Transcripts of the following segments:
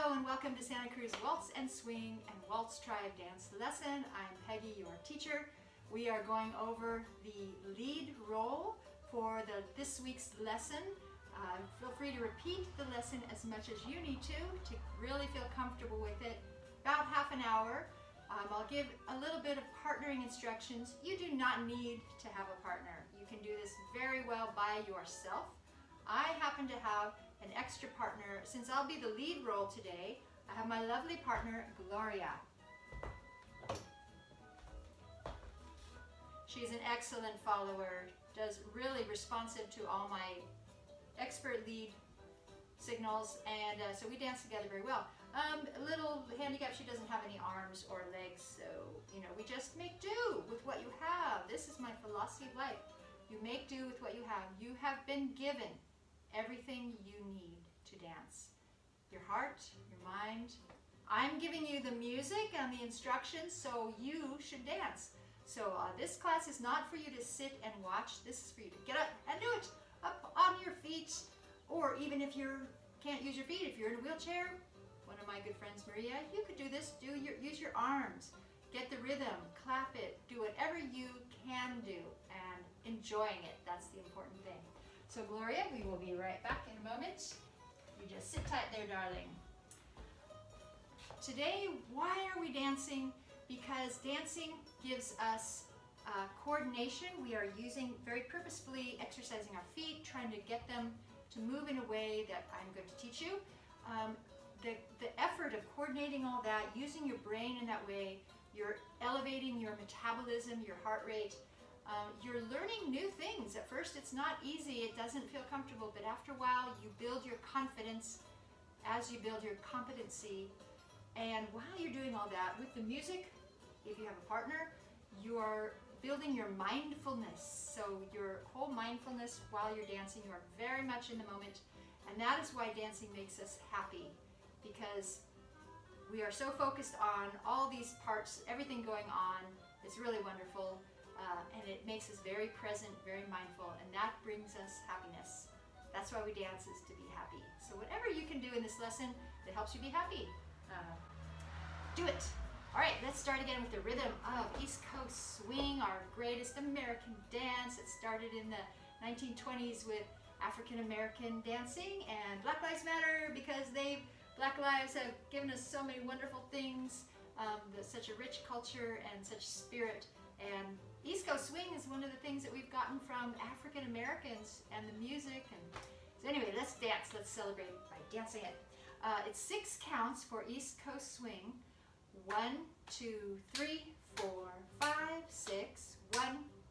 Hello and welcome to Santa Cruz Waltz and Swing and Waltz Tribe Dance Lesson. I'm Peggy, your teacher. We are going over the lead role for this week's lesson. Feel free to repeat the lesson as much as you need to really feel comfortable with it. About half an hour. I'll give a little bit of partnering instructions. You do not need to have a partner. You can do this very well by yourself. I happen to have an extra partner. Since I'll be the lead role today, I have my lovely partner, Gloria. She's an excellent follower, does really responsive to all my expert lead signals, and so we dance together very well. A little handicap, she doesn't have any arms or legs, so we just make do with what you have. This is my philosophy of life. You make do with what you have. You have been given everything you need to dance. Your heart, your mind. I'm giving you the music and the instructions, so you should dance. So this class is not for you to sit and watch. This is for you to get up and do it up on your feet, or even if you can't use your feet, if you're in a wheelchair. One of my good friends, Maria, you could do this. Use your arms, get the rhythm, clap it, do whatever you can do, and enjoying it. That's the important thing. So Gloria, we will be right back in a moment. You just sit tight there, darling. Today, why are we dancing? Because dancing gives us coordination. We are very purposefully exercising our feet, trying to get them to move in a way that I'm going to teach you. The effort of coordinating all that, using your brain in that way, you're elevating your metabolism, your heart rate. You're learning new things. At first it's not easy, it doesn't feel comfortable, but after a while you build your confidence as you build your competency. And while you're doing all that with the music, if you have a partner, you are building your mindfulness. So your whole mindfulness while you're dancing, you are very much in the moment. And that is why dancing makes us happy, because we are so focused on all these parts, everything going on. It's really wonderful. And it makes us very present, very mindful, and that brings us happiness. That's why we dance, is to be happy. So whatever you can do in this lesson that helps you be happy, do it. All right, let's start again with the rhythm of East Coast Swing, our greatest American dance. It started in the 1920s with African American dancing and Black Lives Matter, because Black lives have given us so many wonderful things, such a rich culture and such spirit. And East Coast Swing is one of the things that we've gotten from African Americans and the music. And so anyway, let's dance. Let's celebrate by dancing it. It's 6 counts for East Coast Swing. 1, 2, 3, 4, 5, 6. 1,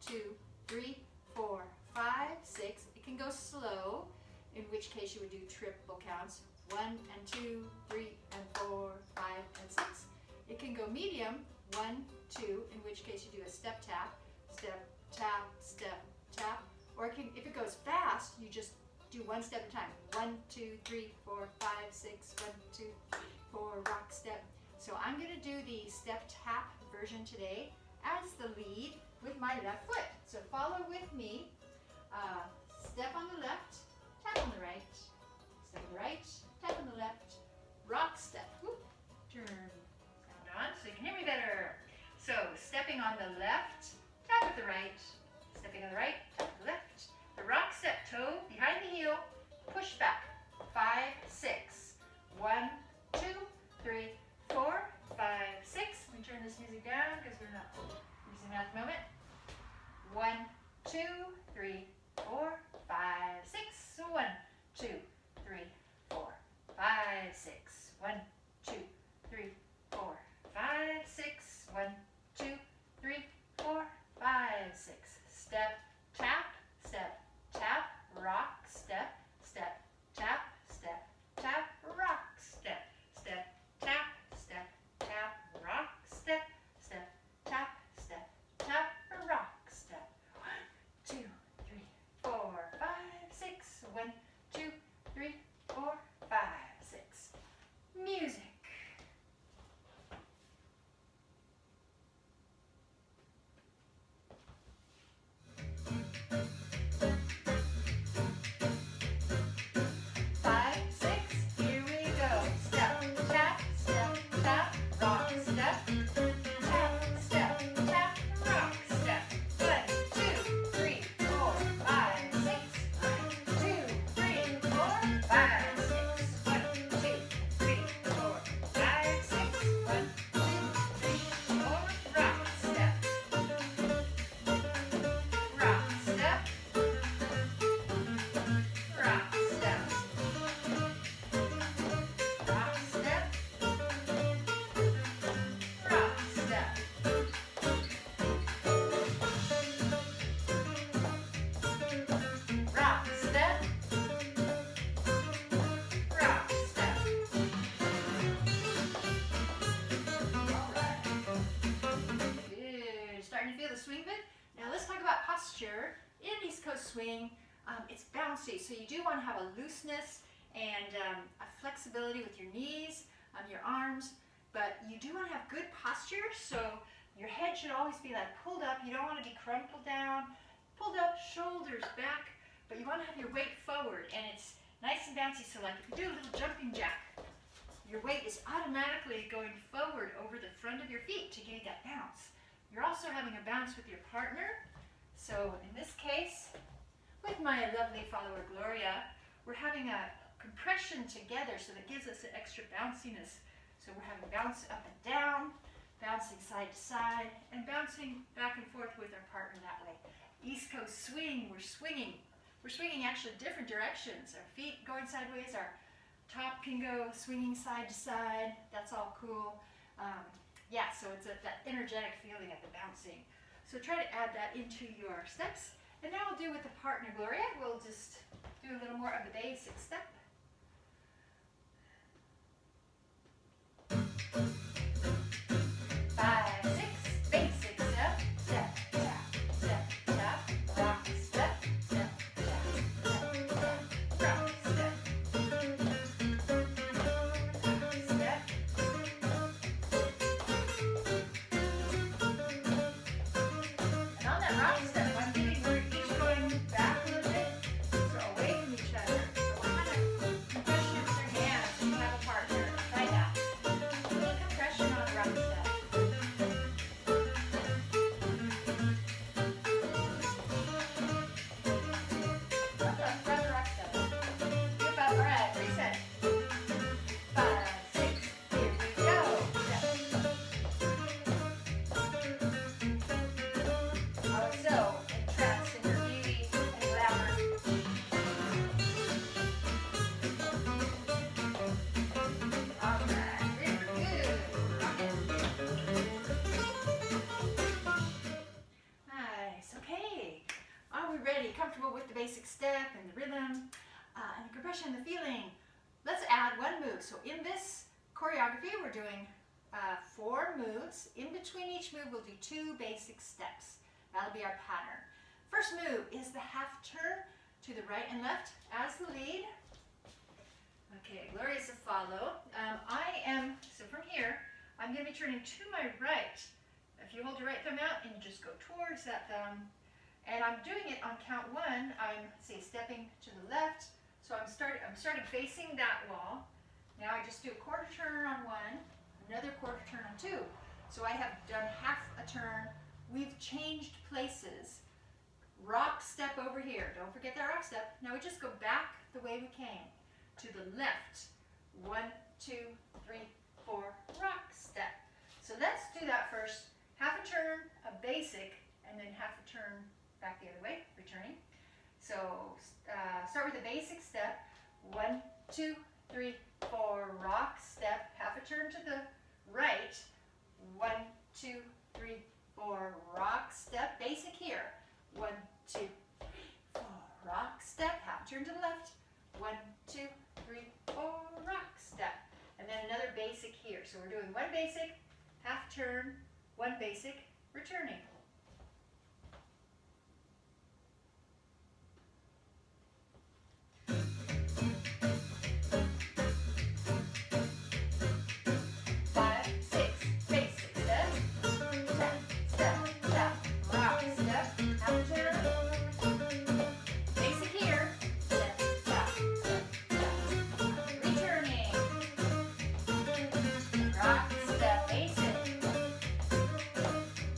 2, 3, 4, 5, 6. It can go slow, in which case you would do triple counts. 1 and 2, 3 and 4, 5 and 6. It can go medium. 1, 2, in which case you do a step tap, step tap, or if it goes fast, you just do 1 step at a time. 1, 2, 3, 4, 5, 6, 1, 2, 4, rock step. So I'm going to do the step tap version today as the lead with my left foot. So follow with me. Step on the left, tap on the right, step on the right, tap on the left, rock step. Whoop, turn. On so you can hear me better. So stepping on the left, tap with the right, stepping on the right, tap with the left. The rock step, toe behind the heel, push back. 5, 6. 1, 2, 3, 4, 5, 6. Let me turn this music down because we're not using that at the moment. 1, 2, 3, 4, 5, 6. 1, 2, 3, 4, 5, 6. 1, 2, 3, 4, 5, 6. 1, 2, 3, 4, 5, 6. Step, tap, rock, step, tap, rock, step, tap, rock, step, tap, rock, step. 1, 2, 3, 4, 5, 6. 1, 2, 3, 4, 5, 6. Music. swing bit. Now let's talk about posture. In East Coast swing, it's bouncy, so you do want to have a looseness and a flexibility with your knees, your arms, but you do want to have good posture, so your head should always be like pulled up. You don't want to be crumpled down, pulled up, shoulders back, but you want to have your weight forward, and it's nice and bouncy, so like if you do a little jumping jack, your weight is automatically going forward over the front of your feet to give you that bounce. You're also having a bounce with your partner, so in this case, with my lovely follower Gloria, we're having a compression together, so that gives us an extra bounciness. So we're having bounce up and down, bouncing side to side, and bouncing back and forth with our partner that way. East Coast swing, we're swinging. We're swinging actually different directions. Our feet going sideways, our top can go swinging side to side. That's all cool. Yeah, so it's that energetic feeling of the bouncing. So try to add that into your steps. And now we'll do with the partner, Gloria. We'll just do a little more of the basic step. 5, 6, basic step, step, tap, step, tap, rock, step, step, tap, step, tap, rock, step, step. And on that rock step, I'm thinking we're each going back a little bit, so away from each other. So we're kind of compression with your hands if you have a partner. Try that. A little compression on the rock step. Comfortable with the basic step and the rhythm and the compression and the feeling. Let's add one move. So in this choreography, we're doing 4 moves. In between each move, we'll do 2 basic steps. That'll be our pattern. First move is the half turn to the right and left as the lead. Okay, Gloria's a follow. So from here, I'm going to be turning to my right. If you hold your right thumb out and you just go towards that thumb, and I'm doing it on count 1. I'm, stepping to the left. So I'm starting facing that wall. Now I just do a quarter turn on 1, another quarter turn on 2. So I have done half a turn. We've changed places. Rock step over here. Don't forget that rock step. Now we just go back the way we came. To the left. 1, 2, 3, 4, rock step. So let's do that first. Half a turn, a basic, and then half a turn back the other way, returning. So start with a basic step. 1, 2, 3, 4, rock step. Half a turn to the right. 1, 2, 3, 4, rock step. Basic here. 1, 2, 3, 4, rock step. Half turn to the left. 1, 2, 3, 4, rock step. And then another basic here. So we're doing 1 basic, half turn, 1 basic, returning.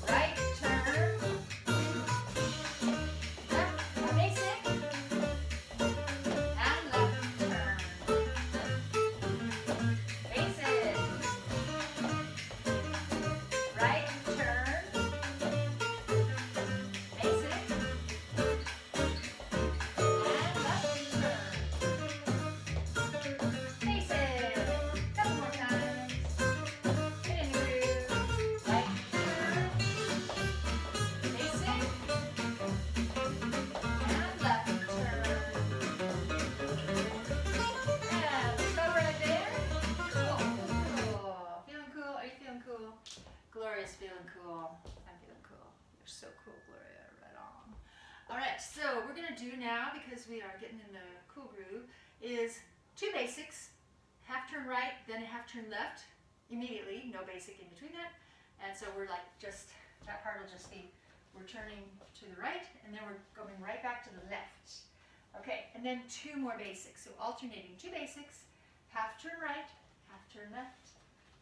Right turn. All right, so we're gonna do now, because we are getting in the cool groove, is 2 basics, half turn right, then a half turn left, immediately, no basic in between that. And so we're like just, that part will just be, we're turning to the right, and then we're going right back to the left. Okay, and then 2 more basics, so alternating 2 basics, half turn right, half turn left,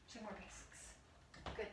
2 more basics. Good.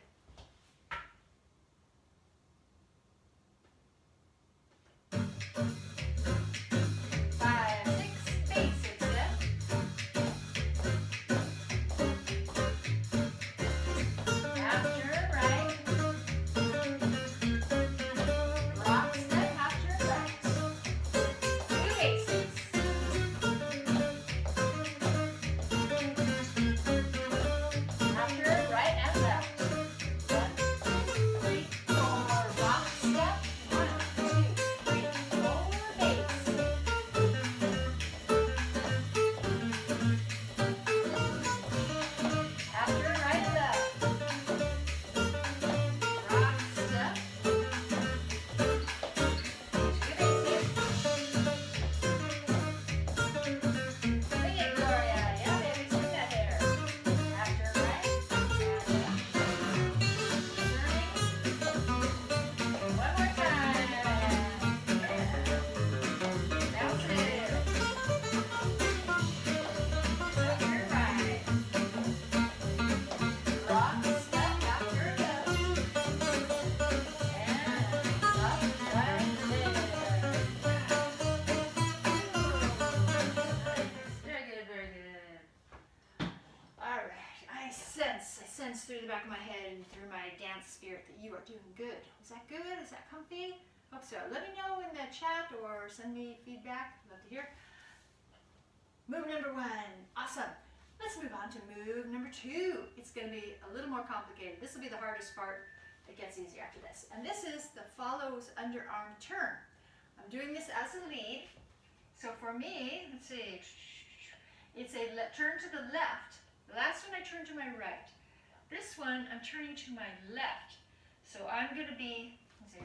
Through the back of my head and through my dance spirit that you are doing good. Is that good? Is that comfy? Hope so. Let me know in the chat or send me feedback. Love to hear. Move number 1. Awesome. Let's move on to move number 2. It's going to be a little more complicated. This will be the hardest part. It gets easier after this. And this is the follows underarm turn. I'm doing this as a lead. So for me, let's see. It's a turn to the left. The last one I turn to my right. This one, I'm turning to my left. So I'm going to be, let's see,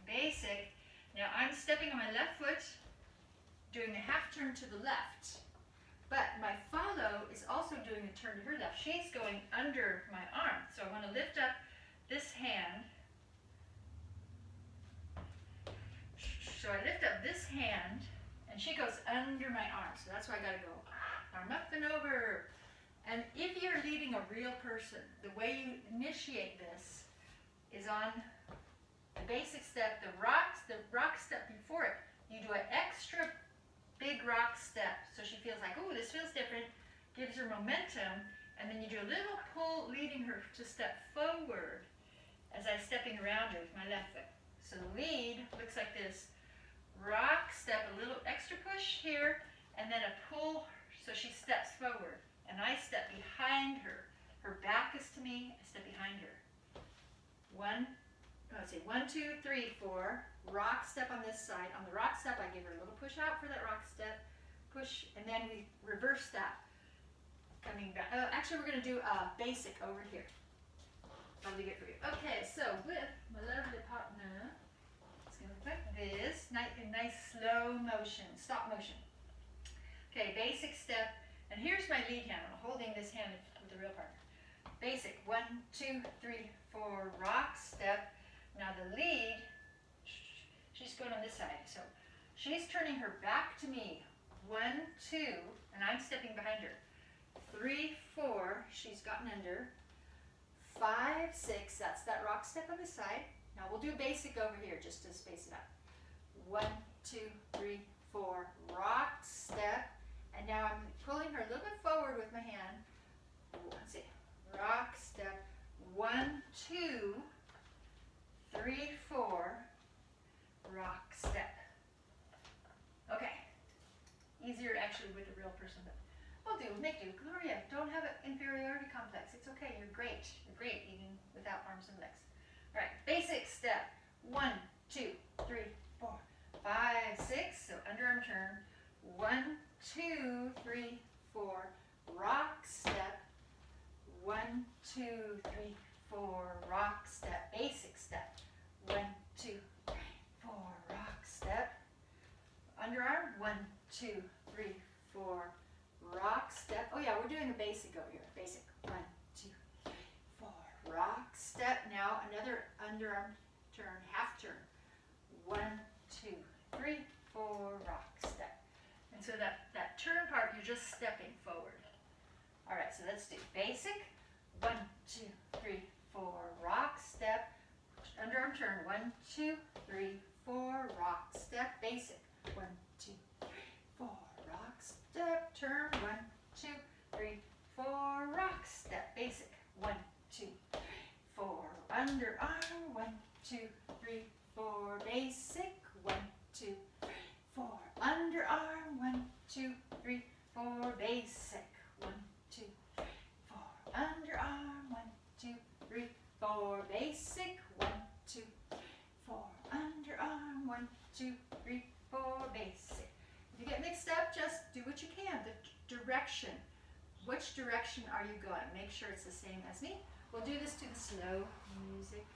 basic. Now I'm stepping on my left foot, doing a half turn to the left. But my follow is also doing a turn to her left. She's going under my arm. So I want to lift up this hand. So I lift up this hand, and she goes under my arm. So that's why I got to go arm up and over. And if you're leading a real person, the way you initiate this is on the basic step, the rock step before it. You do an extra big rock step, so she feels like, ooh, this feels different, gives her momentum, and then you do a little pull leading her to step forward as I'm stepping around her with my left foot. So the lead looks like this. Rock step, a little extra push here, and then a pull so she steps forward. And I step behind her. Her back is to me, I step behind her. 1, 2, 3, 4. Rock step on this side. On the rock step, I give her a little push out for that rock step. Push, and then we reverse that. Coming back. Actually, we're going to do a basic over here. I'll leave it for you. Okay, so with my lovely partner, it's going to look like this. Nice slow motion, stop motion. Okay, basic step. And here's my lead hand. I'm holding this hand with the real partner. Basic. 1, 2, 3, 4. Rock step. Now the lead, she's going on this side. So she's turning her back to me. 1, 2, and I'm stepping behind her. 3, 4. She's gotten under. 5, 6. That's that rock step on the side. Now we'll do basic over here just to space it out. 1, 2, 3, 4. Rock step. And now I'm pulling her a little bit forward with my hand. Let's see. Rock step. 1, 2, 3, 4. Rock step. Okay. Easier actually with a real person, but we'll do. Make do. Gloria, don't have an inferiority complex. It's okay. You're great. You're great even without arms and legs. All right. Basic step. 1, 2, 3, 4, 5, 6. So underarm turn. 1, 2, 3, 4, rock step. 1, 2, 3, 4, rock step. Basic step. 1, 2, 3, 4, rock step. 1, 2, 3, 4. Rock, step. Oh yeah, we're doing a basic over here. Basic. 1, 2, 3, 4. Rock, step. Now another underarm turn, half turn. 1, 2, 3, 4. Rock, step. And so that turn part, you're just stepping forward. All right, so let's do basic. 1, 2, 3, 4. Rock, step. Underarm turn. 1, 2, 3, 4. Rock, step. Basic. 1, 2, 3, 4. Rock, step. Turn. 1, 2, 3, 4. Rock, step. Basic. 1, 2, 3, 4. Underarm. 1, 2, 3, 4. Basic. 1, 2, 3, 4. Underarm. 1, 2, 3, 4. Basic. 1, 2, 3, 4. Underarm. 1, 2, 3, 4. Basic. 1, 2, 3, 4. Underarm. 1, 2, 3, 4. Basic. If you get mixed up, just do what you can. The direction. Which direction are you going? Make sure it's the same as me. We'll do this to the slow music.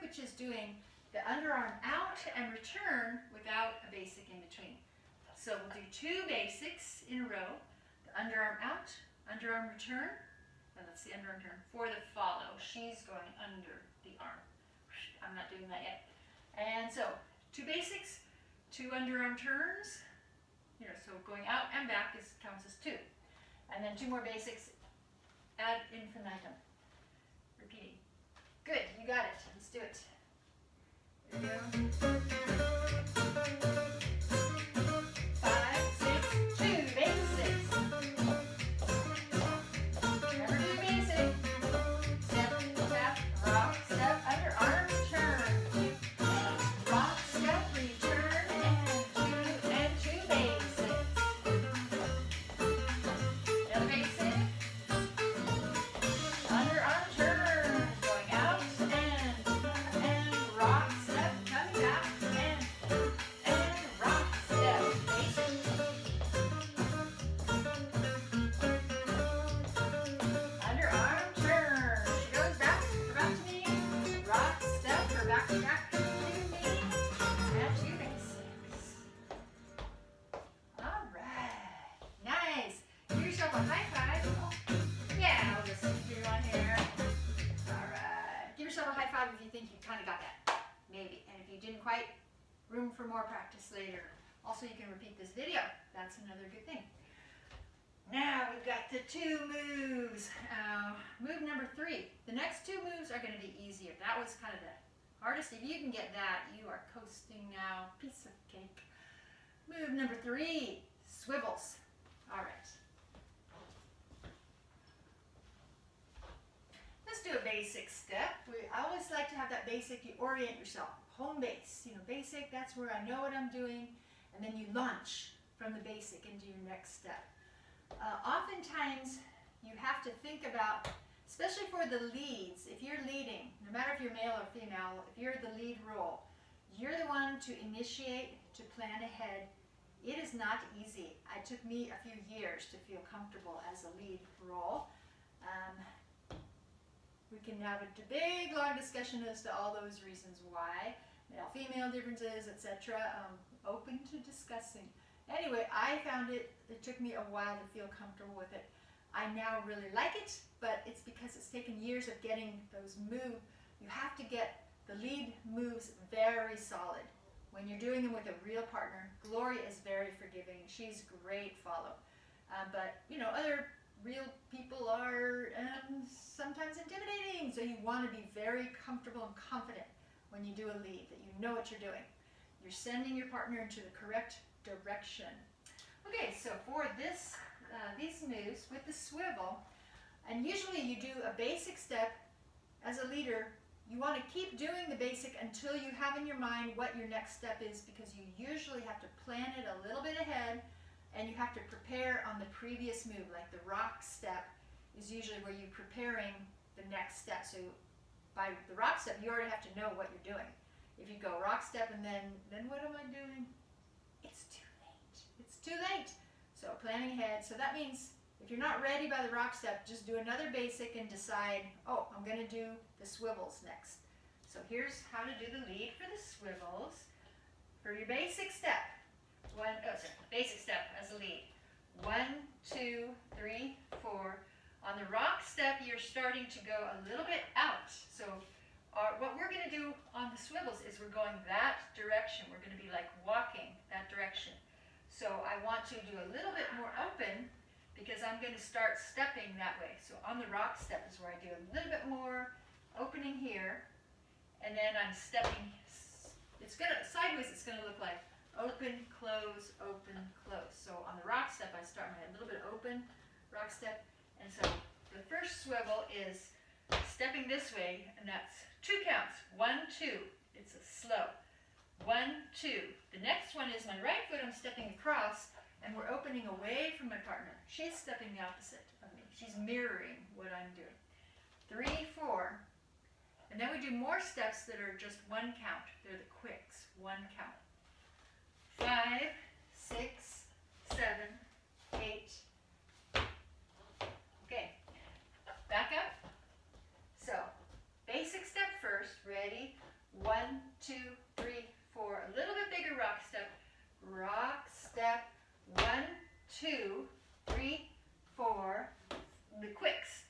Which is doing the underarm out and return without a basic in between. So we'll do 2 basics in a row. The underarm out, underarm return, and that's the underarm turn for the follow. She's going under the arm. I'm not doing that yet. And so 2 basics, 2 underarm turns, so going out and back counts as 2. And then 2 more basics ad infinitum. Repeating. Good, you got it. Let's do it. Here we go. 5, 6, 2 basics. Never do basic. Step, tap, rock, step, underarm, turn. Rock, step, return, and 2 basics. Another basic. Underarm turn. Going out and rock, step, coming back, and rock, step. Basic. Underarm turn. She goes back to me. Rock, step, or back to me. And 2 basics. All right. Nice. Give yourself a high five. Yeah, I'll just do one here. All right. Give yourself a high five if you think you kind of got that. Maybe. And if you didn't quite, room for more practice later. Also, you can repeat this video. That's another good thing. Now we've got the 2 moves. Move number 3. The next 2 moves are going to be easier. That was kind of the hardest. If you can get that, you are coasting now. Piece of cake. Move number 3. Swivels. All right. Let's do a basic step. I always like to have that basic. You orient yourself. Home base. Basic, that's where I know what I'm doing. And then you launch from the basic into your next step. Oftentimes, you have to think about, especially for the leads, if you're leading, no matter if you're male or female, if you're the lead role, you're the one to initiate, to plan ahead. It is not easy. It took me a few years to feel comfortable as a lead role. We can have a big, long discussion as to all those reasons why, male-female differences, etc. Open to discussing. Anyway, I found it took me a while to feel comfortable with it. I now really like it, but it's because it's taken years of getting those moves. You have to get the lead moves very solid. When you're doing them with a real partner, Gloria is very forgiving. She's great follow. But, you know, other real people are sometimes intimidating. So you want to be very comfortable and confident when you do a lead, that you know what you're doing. You're sending your partner into the correct direction. Okay, so for this, these moves with the swivel, and usually you do a basic step as a leader. You want to keep doing the basic until you have in your mind what your next step is, because you usually have to plan it a little bit ahead, and you have to prepare on the previous move. Like the rock step is usually where you're preparing the next step. So by the rock step, you already have to know what you're doing. If you go rock step and then what am I doing? It's too late. It's too late. So planning ahead. So that means if you're not ready by the rock step, just do another basic and decide, oh, I'm going to do the swivels next. So here's how to do the lead for the swivels. For your basic step, basic step as a lead. 1, 2, 3, 4. On the rock step, you're starting to go a little bit out. So what we're going to do on the swivels is we're going that direction. We're going to be like walking that direction. So I want to do a little bit more open, because I'm going to start stepping that way. So on the rock step is where I do a little bit more opening here, and then I'm stepping. It's going to sideways. It's going to look like open, close, open, close. So on the rock step, I start my little bit open rock step, and so the first swivel is stepping this way, and that's 2 counts. 1, 2. It's a slow. 1, 2. The next one is my right foot. I'm stepping across. And we're opening away from my partner. She's stepping the opposite of me. She's mirroring what I'm doing. 3, 4. And then we do more steps that are just 1 count. They're the quicks. 1 count. 5, 6, 7, 8. Okay. Back up. So, basic step first. Ready? 1, 2, 3, 4. A little bit bigger rock step. Rock step. 1, 2, 3, 4, the quicks,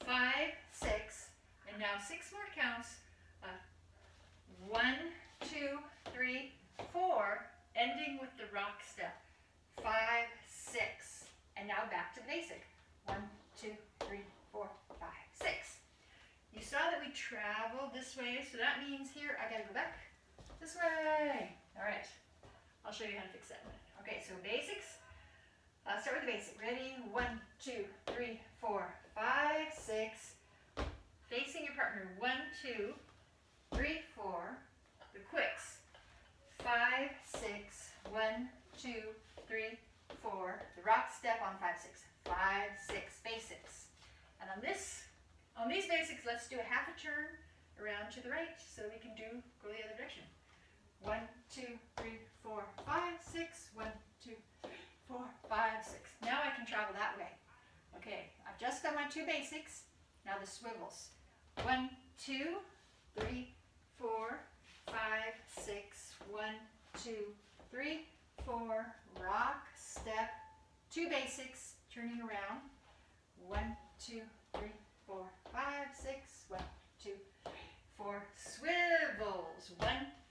5, 6, and now 6 more counts. 1, 2, 3, 4, ending with the rock step. 5, 6, and now back to basic. 1, 2, 3, 4, 5, 6. You saw that we traveled this way, so that means here I gotta go back this way. All right, I'll show you how to fix that in a minute. Okay, so basics. Start with the basic. Ready? 1, 2, 3, 4, 5, 6. Facing your partner. 1, 2, 3, 4. The quicks. 5, 6. 1, 2, 3, 4. The rock step on 5, 6. 5, 6. Basics. And on these basics, let's do a half a turn around to the right so we can go the other direction. 1, 2, 3, 4, 5, 6. 1, 2, 4, 5, 6. Now I can travel that way. Okay, I've just done my 2 basics. Now the swivels. 1, 2, 3, 4, 5, 6. 1, 2, 3, 4. Rock, step. 2 basics, turning around. 1, 2, 3, 4, 5, 6. 1, 2, 4. Swivels. 1,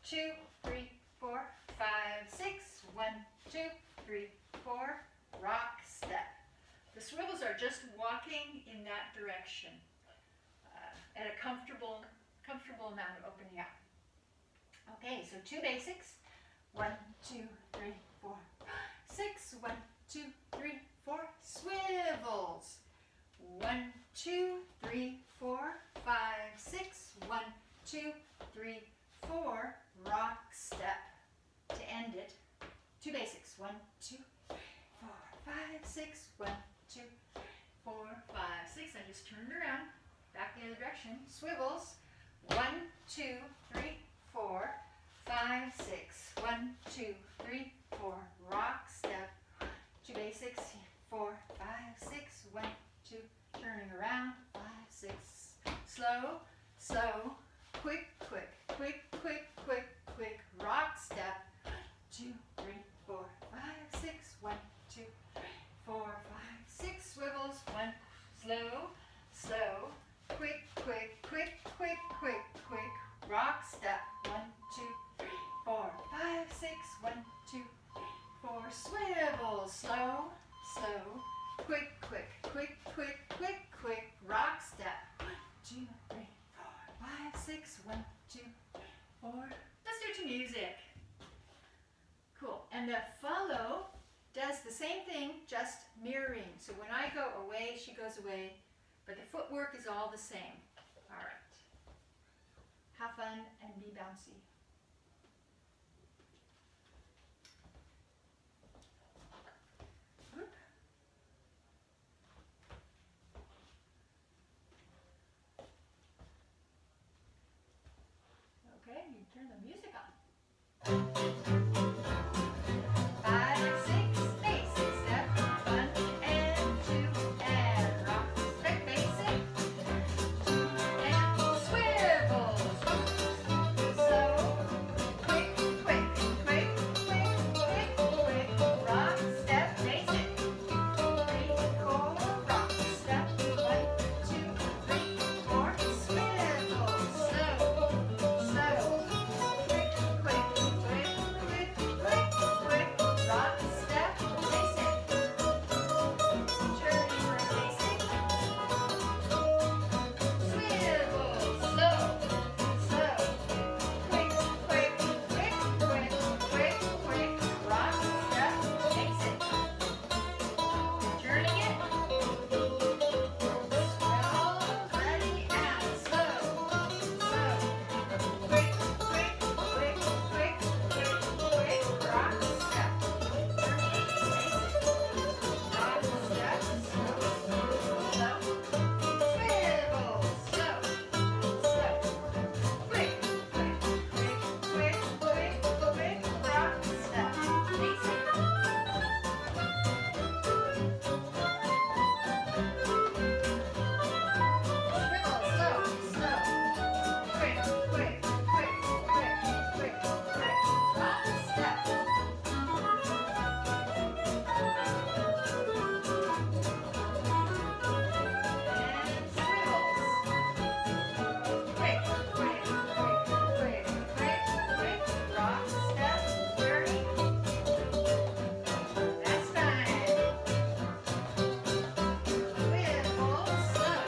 2, 3, 4, 5, 6. 1, 2, 3, 4. Rock step. The swivels are just walking in that direction at a comfortable amount of opening out. Okay, so 2 basics. 1, 2, 3, 4, 6. 1, 2, 3, 4. Swivels. 1, 2, 3, 4, 5, 6. 1, 2, 3, 4. Rock step. To end it, 2 basics. 1, 2, 4, 5, 6. 1, 2, 4, 5, 6. I just turned around, back the other direction. Swivels. 1, 2, 3, 4, 5, 6. 1, 2, 3, 4. Rock step. 2 basics. 4, 5, 6. 1, 2. Turning around. 5, 6. Slow, slow. Quick, quick, quick, quick, quick, quick. Rock step. 2, 3, 4, 5, 6. slow, slow, quick, quick, quick, quick, quick, quick, rock, step, 1, 2, 3, 4, 5, 6, 1, 2, 4, swivel, slow, slow, quick, quick, quick, quick, quick, quick, rock, step, 1, 2, 3, 4, 5, 6, 1, 2, 4. Let's do it to music. Cool. And the follow does the same thing, just mirroring. So when I go away, she goes away, but the footwork is all the same. All right. Have fun and be bouncy. Whoop. Okay, you turn the music on. 5, 6, basic step, 1 and 2 and rock, step, basic, 2 and swivel, slow, quick, quick, quick, quick, quick, quick, rock, step, basic, 3, 4, rock, step, 1, 2, 3, 4, swivel, slow, slow, quick, quick, quick, quick, quick, quick, rock, step, basic, turning for basic, swivel, slow, slow, quick, quick, quick, quick, quick, quick, rock, step, basic, turning it, swell, ready, and slow, slow, quick, quick, quick, quick, quick, quick, rock, step, turning, basic, rock, step, slow, slow, swivel, slow, slow, quick, quick, quick, quick, quick, quick, rock, step, basic. Swivel, slow, slow, quick, quick, quick, quick, quick, quick, rock, step. And swivels. Quick, quick, quick, quick, quick, quick, rock, step, turning. That's time. Swivel, slow,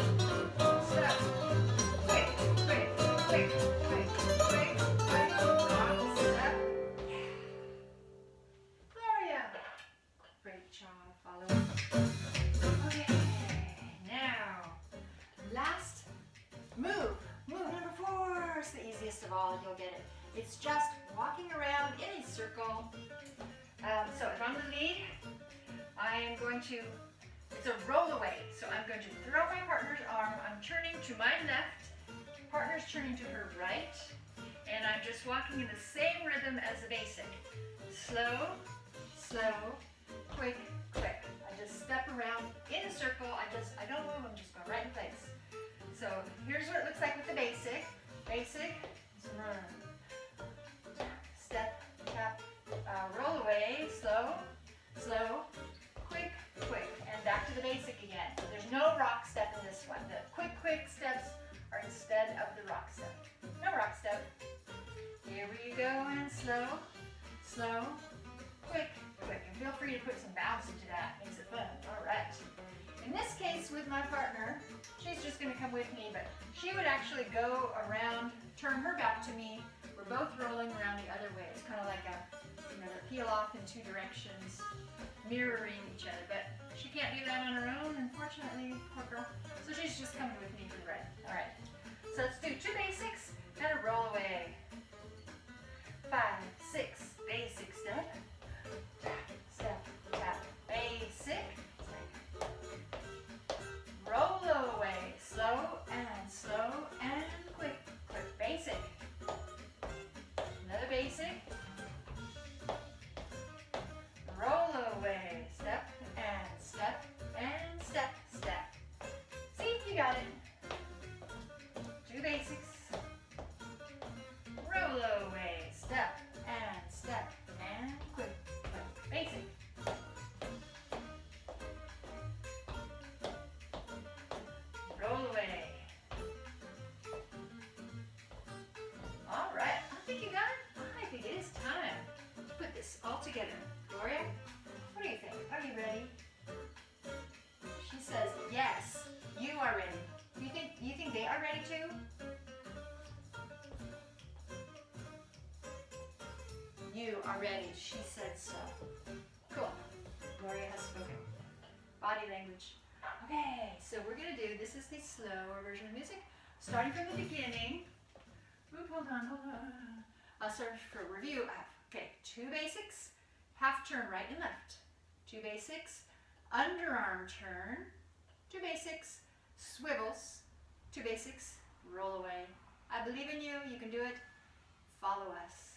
slow, quick, quick, quick, quick, quick, quick, rock, step. Gloria. Great job, follow. Okay, now, last move. Move number 4 is the easiest of all, you'll get it. It's just walking around in a circle. So if I'm the lead, I am going to, it's a roll away. So I'm going to throw my partner's arm, I'm turning to my left, partner's turning to her right, and I'm just walking in the same rhythm as the basic. Slow, slow, quick, quick. I just step around in a circle. I don't move, I'm just going right in place. So here's what it looks like with the basic. Basic is run. Step, tap, roll away, slow, slow, quick, quick, and back to the basic again. So there's no rock step in this one. The quick, quick steps are instead of the rock step. No rock step. Here we go, and slow, slow, quick, quick. And feel free to put some bounce into that. Makes it fun. All right. In this case, with my partner, she's just going to come with me, but she would actually go around, turn her back to me. We're both rolling around the other way. It's kind of like a, they peel off in 2 directions, mirroring each other. But she can't do that on her own, unfortunately, poor girl. So she's just coming with me for the ride. All right. So let's do 2 basics and a roll away. 5, 6, basic step. Tap, step, tap, basic. Roll away, slow and quick, quick, basic. Another basic. Roll away, step and step and step, step. See, you got it. 2 basics. Roll away, step basics all together. Gloria, what do you think? Are you ready? She says, yes, you are ready. You think they are ready too? You are ready. She said so. Cool. Gloria has spoken. Body language. Okay, so we're going to do, this is the slower version of music, starting from the beginning. Oop, hold on. So for review, okay, 2 basics, half turn right and left. 2 basics, underarm turn. 2 basics, swivels. 2 basics, roll away. I believe in you, you can do it. Follow us.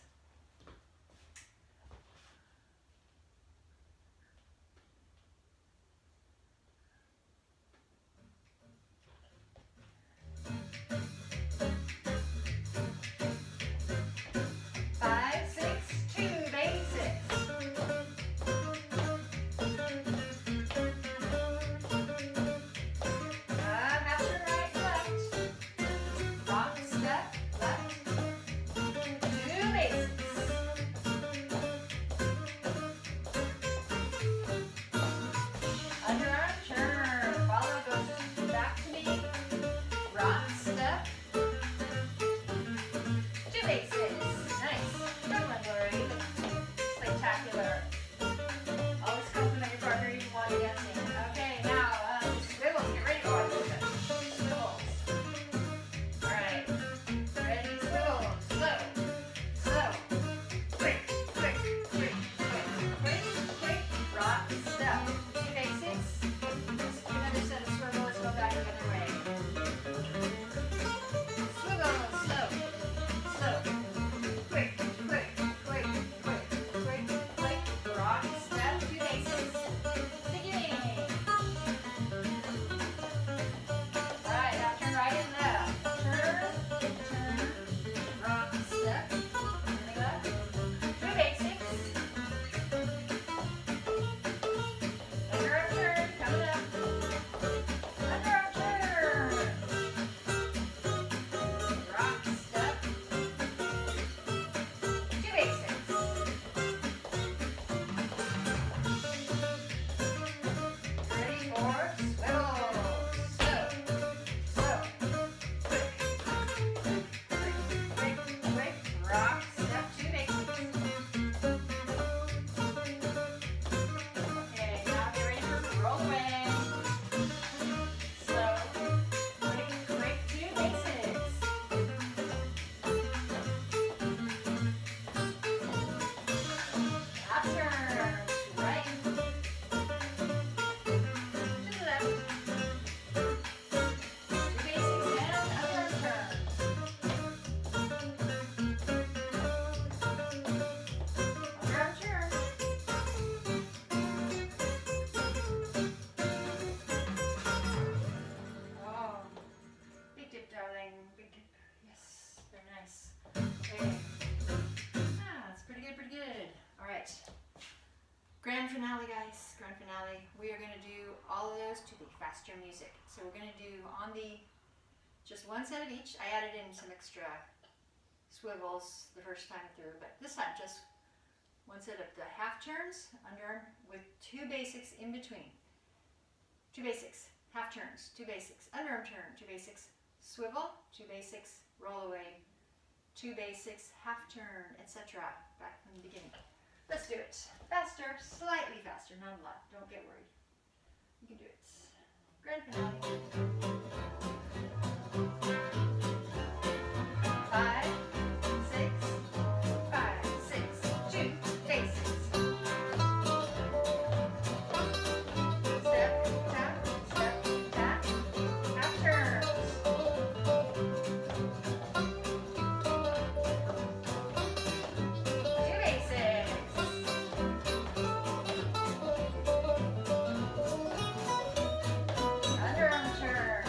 Grand finale, guys, grand finale. We are going to do all of those to the faster music. So we're going to do on the, just 1 set of each. I added in some extra swivels the first time through, but this time just 1 set of the half turns, underarm, with 2 basics in between. 2 basics, half turns, 2 basics, underarm turn, 2 basics, swivel, 2 basics, roll away, 2 basics, half turn, etc. Back from the beginning. Let's do it. Faster, slightly faster, not a lot. Don't get worried. You can do it. Grand finale. 5, 6, 5, 6, 2 basics. Step, tap, half turns. 2 basics. Underarm turn.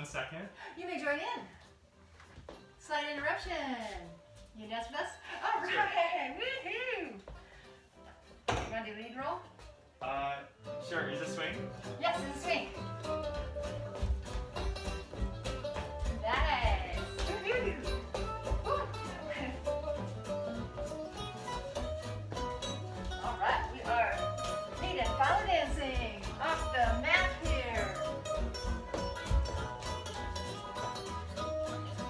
second. You may join in. Slight interruption. You dance with us? All right. Woohoo! You want to do lead roll? Sure. Is it swing? Yes, it's a swing. Nice. Woohoo! Woo. All right, we are lead and follow dancing off the mat here.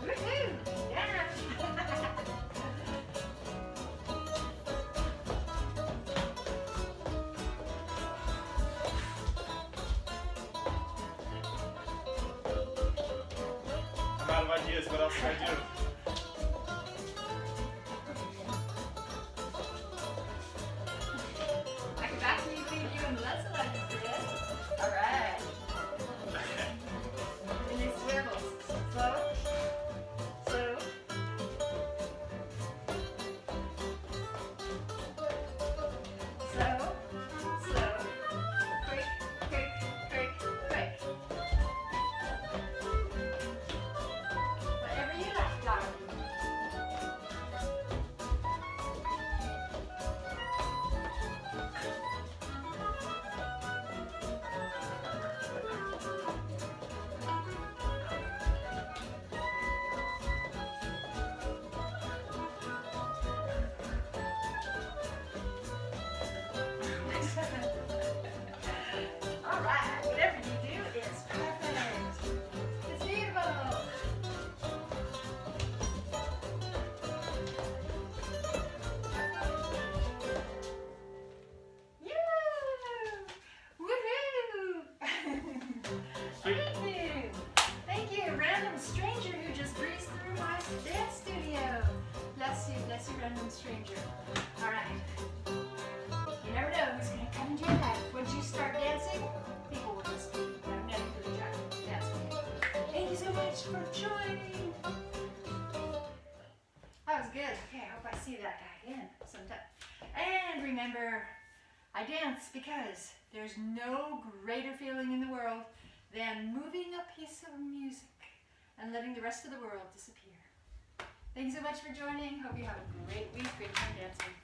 Woohoo! Yeah. I'm out of ideas. What else can I do? I can back you lead you in the lesson like this did. All right. And they swivels. Slow. Slow. Slow. Slow. Quick. Quick. Quick. Quick. Whatever you like, darling. All right, whatever you do is perfect. It's beautiful. Yeah! Woohoo! Sweet. Thank you. Thank you, random stranger who just breezed through my dance studio. Bless you, random stranger. All right. You never know who's going to come into your life. Once you start dancing, people will just magnetically attracted to dance with you. Thank you so much for joining. That was good. Okay, I hope I see that guy again sometime. And remember, I dance because there's no greater feeling in the world than moving a piece of music and letting the rest of the world disappear. Thank you so much for joining. Hope you have a great week. Great time dancing.